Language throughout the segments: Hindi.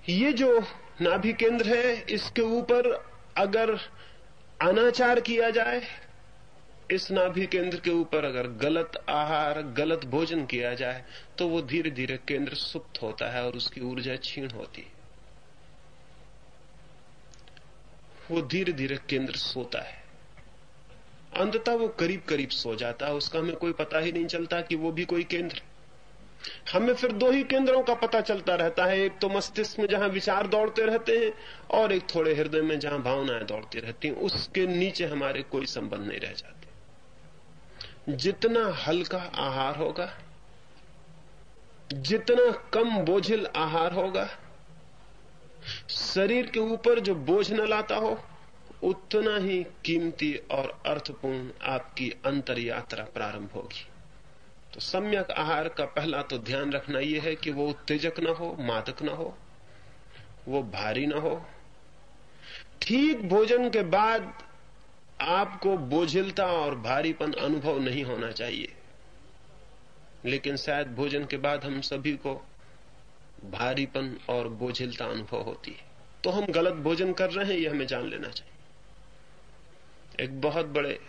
ये जो नाभि केंद्र है, इसके ऊपर अगर अनाचार किया जाए, इस नाभि केंद्र के ऊपर अगर गलत आहार, गलत भोजन किया जाए, तो वो धीरे धीरे केंद्र सुप्त होता है और उसकी ऊर्जा क्षीण होती है। वो धीरे धीरे केंद्र सोता है, अंततः वो करीब करीब सो जाता है, उसका हमें कोई पता ही नहीं चलता कि वो भी कोई केंद्र है। हमें फिर दो ही केंद्रों का पता चलता रहता है, एक तो मस्तिष्क में जहां विचार दौड़ते रहते हैं, और एक थोड़े हृदय में जहां भावनाएं दौड़ती रहती हैं। उसके नीचे हमारे कोई संबंध नहीं रह जाते। जितना हल्का आहार होगा, जितना कम बोझिल आहार होगा, शरीर के ऊपर जो बोझ न लाता हो, उतना ही कीमती और अर्थपूर्ण आपकी अंतर यात्रा प्रारंभ होगी। तो सम्यक आहार का पहला तो ध्यान रखना यह है कि वो उत्तेजक न हो, मादक न हो, वो भारी न हो। ठीक भोजन के बाद आपको बोझिलता और भारीपन अनुभव नहीं होना चाहिए, लेकिन शायद भोजन के बाद हम सभी को भारीपन और बोझिलता अनुभव होती है। तो हम गलत भोजन कर रहे हैं, यह हमें जान लेना चाहिए। एक बहुत बड़े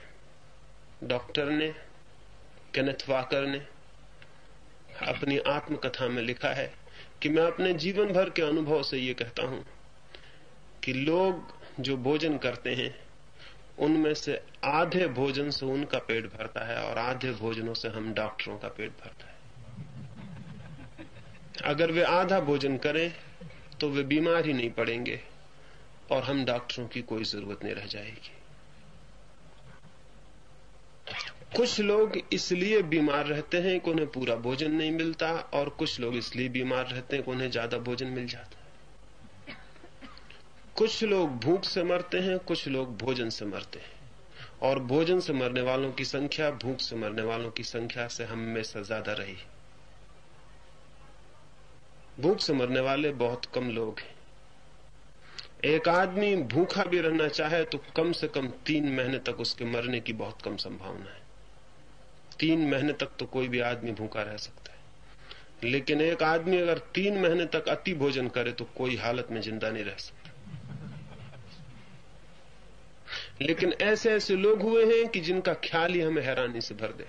डॉक्टर ने, केनेथ वाकर ने, अपनी आत्मकथा में लिखा है कि मैं अपने जीवन भर के अनुभव से यह कहता हूं कि लोग जो भोजन करते हैं, उनमें से आधे भोजन से उनका पेट भरता है और आधे भोजनों से हम डॉक्टरों का पेट भरता है। अगर वे आधा भोजन करें तो वे बीमार ही नहीं पड़ेंगे और हम डॉक्टरों की कोई जरूरत नहीं रह जाएगी। कुछ लोग इसलिए बीमार रहते हैं कि उन्हें पूरा भोजन नहीं मिलता, और कुछ लोग इसलिए बीमार रहते हैं कि उन्हें ज्यादा भोजन मिल जाता है। कुछ लोग भूख से मरते हैं, कुछ लोग भोजन से मरते हैं, और भोजन से मरने वालों की संख्या भूख से मरने वालों की संख्या से हमेशा ज्यादा रही। भूख से मरने वाले बहुत कम लोग हैं। एक आदमी भूखा भी रहना चाहे तो कम से कम 3 महीने तक उसके मरने की बहुत कम संभावना है। 3 महीने तक तो कोई भी आदमी भूखा रह सकता है, लेकिन एक आदमी अगर 3 महीने तक अति भोजन करे तो कोई हालत में जिंदा नहीं रह सकता। लेकिन ऐसे ऐसे लोग हुए हैं कि जिनका ख्याल ही हमें हैरानी से भर दे।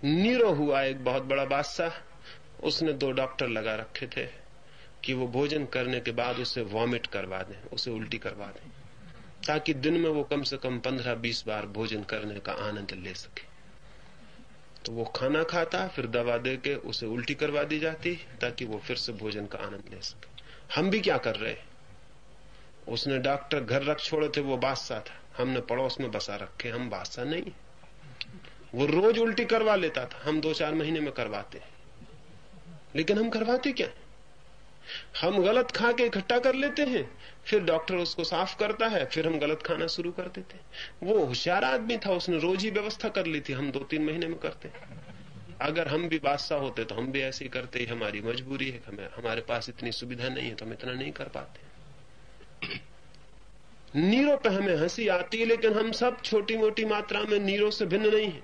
नीरो हुआ एक बहुत बड़ा बादशाह, उसने 2 डॉक्टर लगा रखे थे कि वो भोजन करने के बाद उसे वॉमिट करवा दें, उसे उल्टी करवा दें, ताकि दिन में वो कम से कम 15-20 बार भोजन करने का आनंद ले सके। तो वो खाना खाता, फिर दवा देके उसे उल्टी करवा दी जाती ताकि वो फिर से भोजन का आनंद ले सके। हम भी क्या कर रहे हैं? उसने डॉक्टर घर रख छोड़े थे, वो बादशाह था, हमने पड़ोस में बसा रखे। हम बादशाह नहीं। वो रोज उल्टी करवा लेता था, हम 2-4 महीने में करवाते। लेकिन हम करवाते क्या? हम गलत खा के इकट्ठा कर लेते हैं, फिर डॉक्टर उसको साफ करता है, फिर हम गलत खाना शुरू कर देते हैं। वो होशियार आदमी था, उसने रोज ही व्यवस्था कर ली थी, हम 2-3 महीने में करते। अगर हम भी बादशाह होते तो हम भी ऐसे ही करते। हमारी मजबूरी है, हमारे पास इतनी सुविधा नहीं है तो हम इतना नहीं कर पाते। नीरो पे हमें हंसी आती है, लेकिन हम सब छोटी मोटी मात्रा में नीरो से भिन्न नहीं है।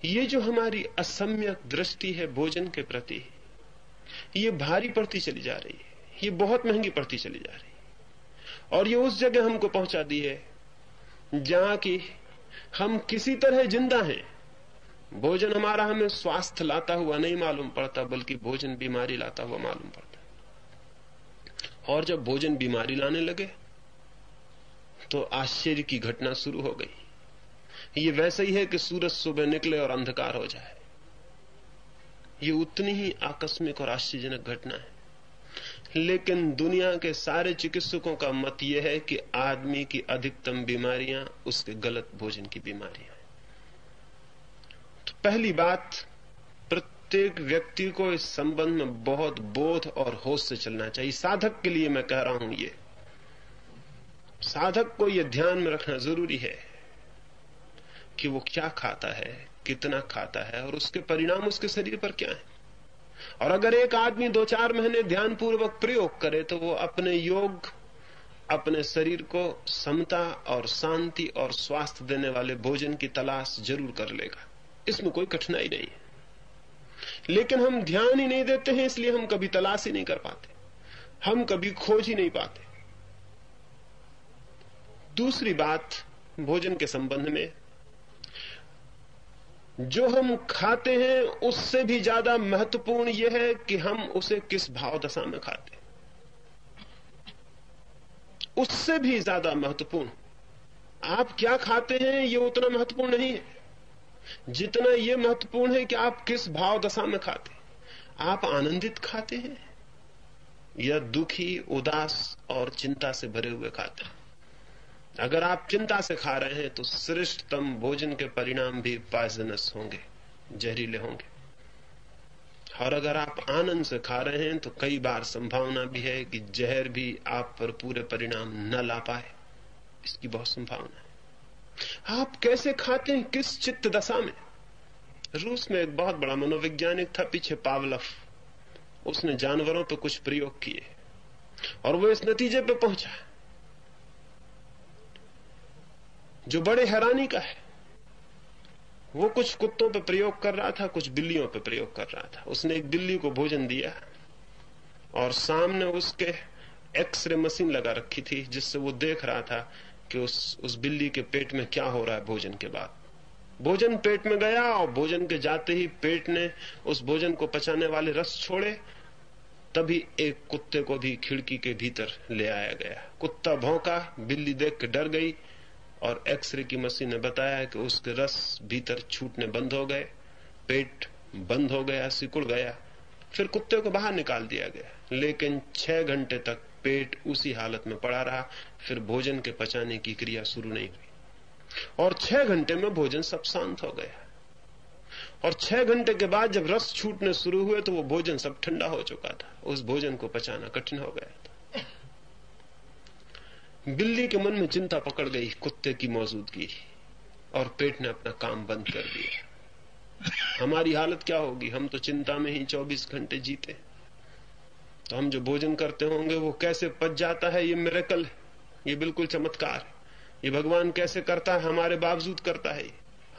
ये जो हमारी असम्यक दृष्टि है भोजन के प्रति, ये भारी पड़ती चली जा रही है, ये बहुत महंगी पड़ती चली जा रही है। और ये उस जगह हमको पहुंचा दी है जहां की हम किसी तरह जिंदा हैं। भोजन हमारा हमें स्वास्थ्य लाता हुआ नहीं मालूम पड़ता, बल्कि भोजन बीमारी लाता हुआ मालूम पड़ता। और जब भोजन बीमारी लाने लगे तो आश्चर्य की घटना शुरू हो गई। ये वैसे ही है कि सूरज सुबह निकले और अंधकार हो जाए। ये उतनी ही आकस्मिक और आश्चर्यजनक घटना है। लेकिन दुनिया के सारे चिकित्सकों का मत यह है कि आदमी की अधिकतम बीमारियां उसके गलत भोजन की बीमारियां हैं। तो पहली बात, प्रत्येक व्यक्ति को इस संबंध में बहुत बोध और होश से चलना चाहिए। साधक के लिए मैं कह रहा हूं, ये साधक को यह ध्यान में रखना जरूरी है कि वो क्या खाता है, कितना खाता है और उसके परिणाम उसके शरीर पर क्या है। और अगर एक आदमी 2-4 महीने ध्यानपूर्वक प्रयोग करे तो वो अपने योग, अपने शरीर को समता और शांति और स्वास्थ्य देने वाले भोजन की तलाश जरूर कर लेगा। इसमें कोई कठिनाई नहीं है, लेकिन हम ध्यान ही नहीं देते हैं, इसलिए हम कभी तलाश ही नहीं कर पाते, हम कभी खोज ही नहीं पाते। दूसरी बात भोजन के संबंध में, जो हम खाते हैं उससे भी ज्यादा महत्वपूर्ण यह है कि हम उसे किस भाव दशा में खाते हैं। उससे भी ज्यादा महत्वपूर्ण आप क्या खाते हैं यह उतना महत्वपूर्ण नहीं है जितना यह महत्वपूर्ण है कि आप किस भाव दशा में खाते हैं। आप आनंदित खाते हैं या दुखी, उदास और चिंता से भरे हुए खाते हैं। अगर आप चिंता से खा रहे हैं तो श्रेष्ठतम भोजन के परिणाम भी पॉइजनस होंगे, जहरीले होंगे। और अगर आप आनंद से खा रहे हैं तो कई बार संभावना भी है कि जहर भी आप पर पूरे परिणाम न ला पाए, इसकी बहुत संभावना है। आप कैसे खाते हैं, किस चित्त दशा में? रूस में एक बहुत बड़ा मनोवैज्ञानिक था पीछे, पावलोव। उसने जानवरों पर कुछ प्रयोग किए और वो इस नतीजे पे पहुंचा जो बड़े हैरानी का है। वो कुछ कुत्तों पे प्रयोग कर रहा था, कुछ बिल्लियों पे प्रयोग कर रहा था। उसने एक बिल्ली को भोजन दिया और सामने उसके एक्सरे मशीन लगा रखी थी जिससे वो देख रहा था कि उस बिल्ली के पेट में क्या हो रहा है भोजन के बाद। भोजन पेट में गया और भोजन के जाते ही पेट ने उस भोजन को पचाने वाले रस छोड़े, तभी एक कुत्ते को भी खिड़की के भीतर ले आया गया। कुत्ता भौंका, बिल्ली देख के डर गई और एक्सरे की मशीन ने बताया कि उसके रस भीतर छूटने बंद हो गए, पेट बंद हो गया, सिकुड़ गया। फिर कुत्ते को बाहर निकाल दिया गया, लेकिन 6 घंटे तक पेट उसी हालत में पड़ा रहा। फिर भोजन के पचाने की क्रिया शुरू नहीं हुई और 6 घंटे में भोजन सब शांत हो गया। और 6 घंटे के बाद जब रस छूटने शुरू हुए तो वो भोजन सब ठंडा हो चुका था। उस भोजन को पचाना कठिन हो गया था। बिल्ली के मन में चिंता पकड़ गई कुत्ते की मौजूदगी, और पेट ने अपना काम बंद कर दिया। हमारी हालत क्या होगी? हम तो चिंता में ही 24 घंटे जीते। तो हम जो भोजन करते होंगे वो कैसे पच जाता है, ये मिरेकल है, ये बिल्कुल चमत्कार है। ये भगवान कैसे करता है, हमारे बावजूद करता है।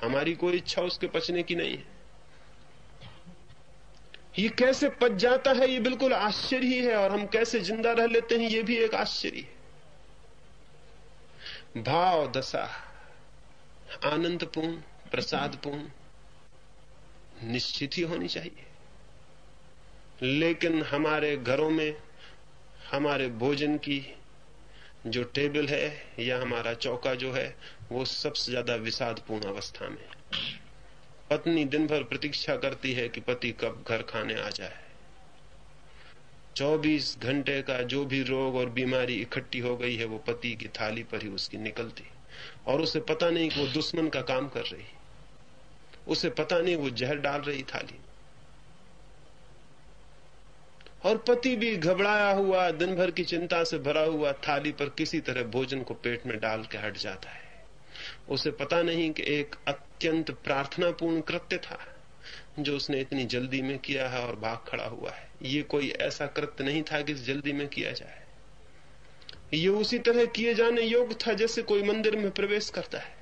हमारी कोई इच्छा उसके पचने की नहीं है। ये कैसे पच जाता है, ये बिल्कुल आश्चर्य ही है। और हम कैसे जिंदा रह लेते हैं, ये भी एक आश्चर्य है। भाव दशा आनंदपूर्ण, प्रसादपूर्ण निश्चित ही होनी चाहिए, लेकिन हमारे घरों में हमारे भोजन की जो टेबल है या हमारा चौका जो है वो सबसे ज्यादा विषादपूर्ण अवस्था में। पत्नी दिन भर प्रतीक्षा करती है कि पति कब घर खाने आ जाए। 24 घंटे का जो भी रोग और बीमारी इकट्ठी हो गई है वो पति की थाली पर ही उसकी निकलती, और उसे पता नहीं कि वो दुश्मन का काम कर रही, उसे पता नहीं वो जहर डाल रही थाली। और पति भी घबराया हुआ, दिन भर की चिंता से भरा हुआ, थाली पर किसी तरह भोजन को पेट में डाल के हट जाता है। उसे पता नहीं कि एक अत्यंत प्रार्थनापूर्ण कृत्य था जो उसने इतनी जल्दी में किया है और भाग खड़ा हुआ है। ये कोई ऐसा कृत्य नहीं था कि जल्दी में किया जाए। ये उसी तरह किए जाने योग्य था जैसे कोई मंदिर में प्रवेश करता है,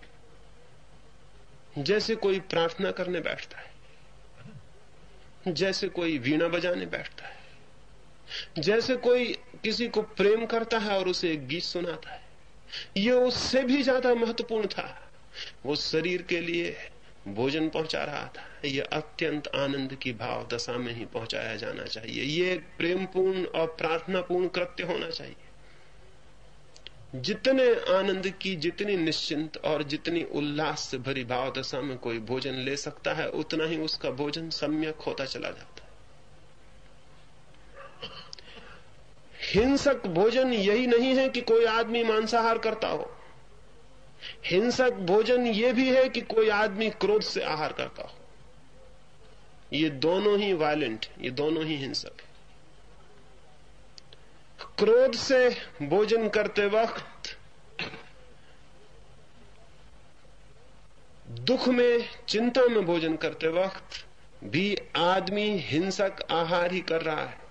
जैसे कोई प्रार्थना करने बैठता है, जैसे कोई वीणा बजाने बैठता है, जैसे कोई किसी को प्रेम करता है और उसे एक गीत सुनाता है। ये उससे भी ज्यादा महत्वपूर्ण था। वो शरीर के लिए भोजन पहुंचा रहा था। ये अत्यंत आनंद की भाव दशा में ही पहुंचाया जाना चाहिए। ये एक प्रेमपूर्ण और प्रार्थनापूर्ण कृत्य होना चाहिए। जितने आनंद की, जितनी निश्चिंत और जितनी उल्लास से भरी भाव दशा में कोई भोजन ले सकता है, उतना ही उसका भोजन सम्यक होता चला जाता है। हिंसक भोजन यही नहीं है कि कोई आदमी मांसाहार करता हो। हिंसक भोजन यह भी है कि कोई आदमी क्रोध से आहार करता हो। ये दोनों ही वायलेंट, ये दोनों ही हिंसक है। क्रोध से भोजन करते वक्त, दुख में, चिंता में भोजन करते वक्त भी आदमी हिंसक आहार ही कर रहा है,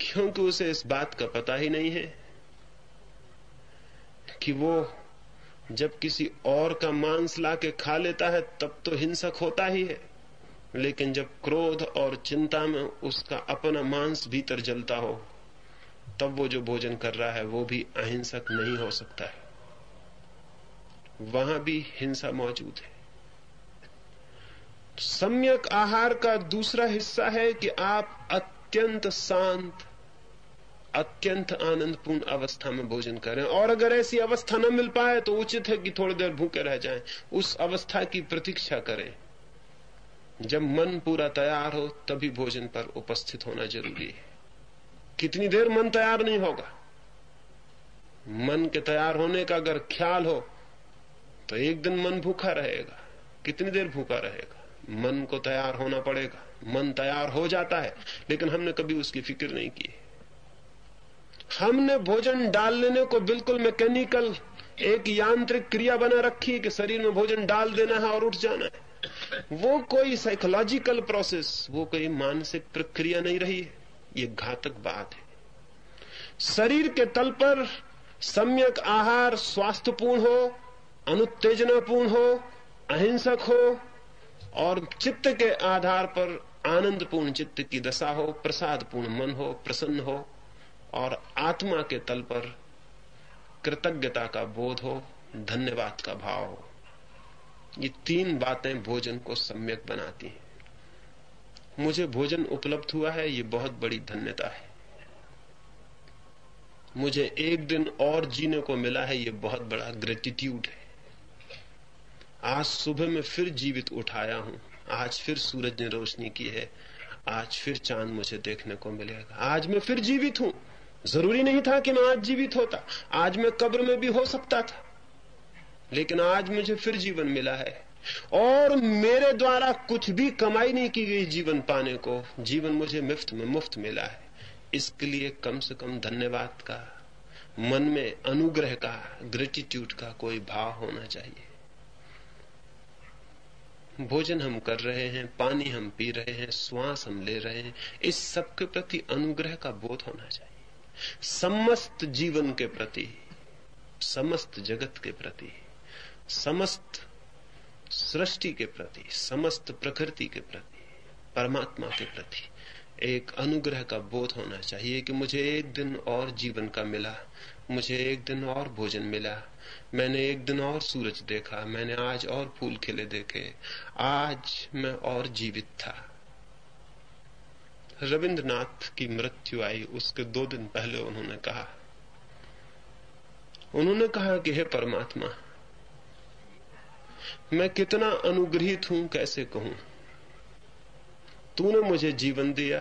क्योंकि उसे इस बात का पता ही नहीं है कि वो जब किसी और का मांस लाके खा लेता है तब तो हिंसक होता ही है, लेकिन जब क्रोध और चिंता में उसका अपना मांस भीतर जलता हो तब वो जो भोजन कर रहा है वो भी अहिंसक नहीं हो सकता है, वहां भी हिंसा मौजूद है। सम्यक आहार का दूसरा हिस्सा है कि आप अत्यंत शांत, अत्यंत आनंदपूर्ण अवस्था में भोजन करें, और अगर ऐसी अवस्था न मिल पाए तो उचित है कि थोड़ी देर भूखे रह जाएं, उस अवस्था की प्रतीक्षा करें। जब मन पूरा तैयार हो तभी भोजन पर उपस्थित होना जरूरी है। कितनी देर मन तैयार नहीं होगा, मन के तैयार होने का अगर ख्याल हो तो एक दिन मन भूखा रहेगा। कितनी देर भूखा रहेगा? मन को तैयार होना पड़ेगा। मन तैयार हो जाता है, लेकिन हमने कभी उसकी फिक्र नहीं की। हमने भोजन डाल लेने को बिल्कुल मैकेनिकल, एक यांत्रिक क्रिया बना रखी है कि शरीर में भोजन डाल देना है और उठ जाना है। वो कोई साइकोलॉजिकल प्रोसेस, वो कोई मानसिक प्रक्रिया नहीं रही है। ये घातक बात है। शरीर के तल पर सम्यक आहार स्वास्थ्यपूर्ण हो, अनुत्तेजनापूर्ण हो, अहिंसक हो, और चित्त के आधार पर आनंदपूर्ण चित्त की दशा हो, प्रसादपूर्ण मन हो, प्रसन्न हो, और आत्मा के तल पर कृतज्ञता का बोध हो, धन्यवाद का भाव हो। ये तीन बातें भोजन को सम्यक बनाती हैं। मुझे भोजन उपलब्ध हुआ है, ये बहुत बड़ी धन्यता है। मुझे एक दिन और जीने को मिला है, ये बहुत बड़ा ग्रेटिट्यूड है। आज सुबह में फिर जीवित उठाया हूं, आज फिर सूरज ने रोशनी की है, आज फिर चांद मुझे देखने को मिलेगा, आज मैं फिर जीवित हूं। जरूरी नहीं था कि मैं आज जीवित होता, आज मैं कब्र में भी हो सकता था, लेकिन आज मुझे फिर जीवन मिला है। और मेरे द्वारा कुछ भी कमाई नहीं की गई जीवन पाने को, जीवन मुझे मुफ्त मिला है। इसके लिए कम से कम धन्यवाद का, मन में अनुग्रह का, ग्रेटिट्यूड का कोई भाव होना चाहिए। भोजन हम कर रहे हैं, पानी हम पी रहे हैं, श्वास हम ले रहे हैं, इस सब के प्रति अनुग्रह का बोध होना चाहिए। समस्त जीवन के प्रति, समस्त जगत के प्रति, समस्त सृष्टि के प्रति, समस्त प्रकृति के प्रति, परमात्मा के प्रति एक अनुग्रह का बोध होना चाहिए कि मुझे एक दिन और जीवन का मिला, मुझे एक दिन और भोजन मिला, मैंने एक दिन और सूरज देखा, मैंने आज और फूल खिले देखे, आज मैं और जीवित था। रविंद्रनाथ की मृत्यु आई, उसके 2 दिन पहले उन्होंने कहा कि हे परमात्मा, मैं कितना अनुग्रहित हूं, कैसे कहूं। तूने मुझे जीवन दिया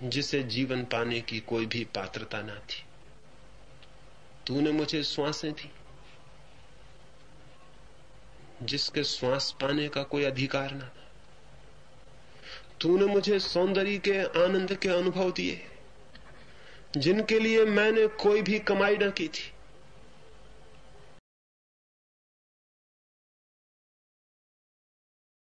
जिसे जीवन पाने की कोई भी पात्रता ना थी। तूने मुझे श्वासें दी जिसके श्वास पाने का कोई अधिकार ना था। तूने मुझे सौंदर्य के आनंद के अनुभव दिए जिनके लिए मैंने कोई भी कमाई ना की थी।